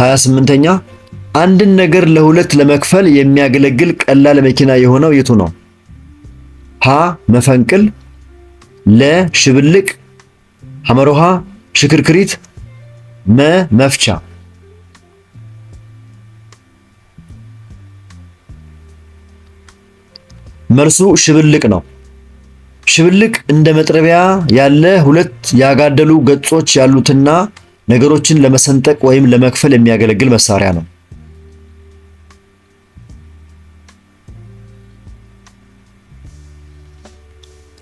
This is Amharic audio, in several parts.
28ኛ አንድን ነገር ለሁለት ለመክፈል የሚያገለግል ቀላል መኪና የሆነው የቱ ነው? ሀ መፈንቅል፣ ለ ሽብልቅ፣ ሐመሮሃ ሽክርክሪት፣ መፍቻ። መልሱ ሽብልቅ ነው። ሽብልቅ እንደ መጥረቢያ ያለ ሁለት ያጋደሉ ገጾች ያሉትና ነገሮችን ለመሰንጠቅ ወይም ለመክፈል የሚያገለግል መሳሪያ ነው።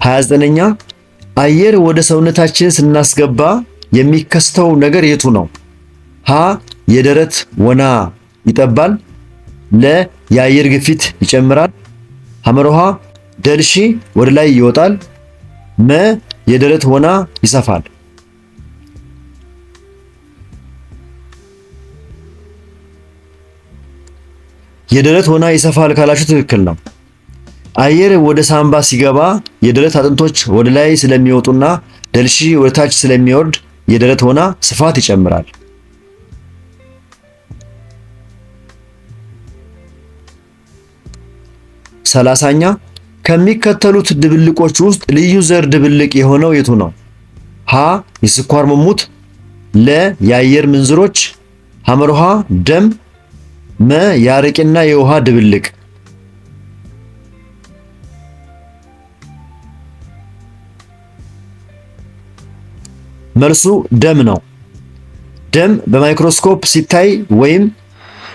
29ኛ አየር ወደ ሰውነታችን ስናስገባ የሚከስተው ነገር የቱ ነው? ሀ የደረት ወና ይጠባል፣ ለ የአየር ግፊት ይጨምራል፣ ሐመሮሃ ደልሺ ወደ ላይ ይወጣል፣ መ የደረት ወና ይሰፋል። የደረት ወና ይሰፋል ካላችሁ ትክክል ነው። አየር ወደ ሳምባ ሲገባ የደረት አጥንቶች ወደ ላይ ስለሚወጡና ደልሺ ወደ ታች ስለሚወርድ የደረት ወና ስፋት ይጨምራል። 30ኛ ከሚከተሉት ድብልቆች ውስጥ ልዩ ዘር ድብልቅ የሆነው የቱ ነው? ሀ የስኳር ሙሙት፣ ለ የአየር ምንዝሮች፣ ሐመሮሃ ደም፣ መ የአረቄና የውሃ ድብልቅ። መልሱ ደም ነው። ደም በማይክሮስኮፕ ሲታይ ወይም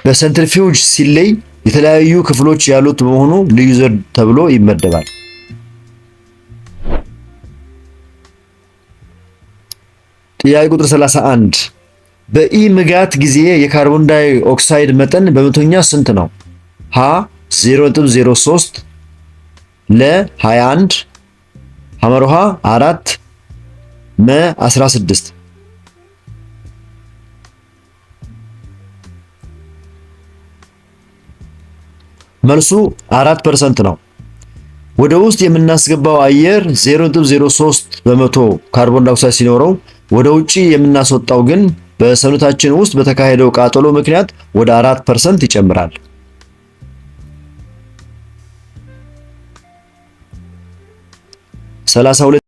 በሴንትሪፊውጅ ሲለይ የተለያዩ ክፍሎች ያሉት በመሆኑ ልዩ ዘር ተብሎ ይመደባል። ጥያቄ ቁጥር 31 በኢ ምጋት ጊዜ የካርቦን ዳይ ኦክሳይድ መጠን በመቶኛ ስንት ነው? ሀ 0.03፣ ለ 21፣ ሐመሮሃ 4፣ መ 16። መልሱ 4% ነው። ወደ ውስጥ የምናስገባው አየር 0.03 በመቶ ካርቦን ዳይኦክሳይድ ሲኖረው ወደ ውጪ የምናስወጣው ግን በሰውነታችን ውስጥ በተካሄደው ቃጠሎ ምክንያት ወደ 4% ይጨምራል። 32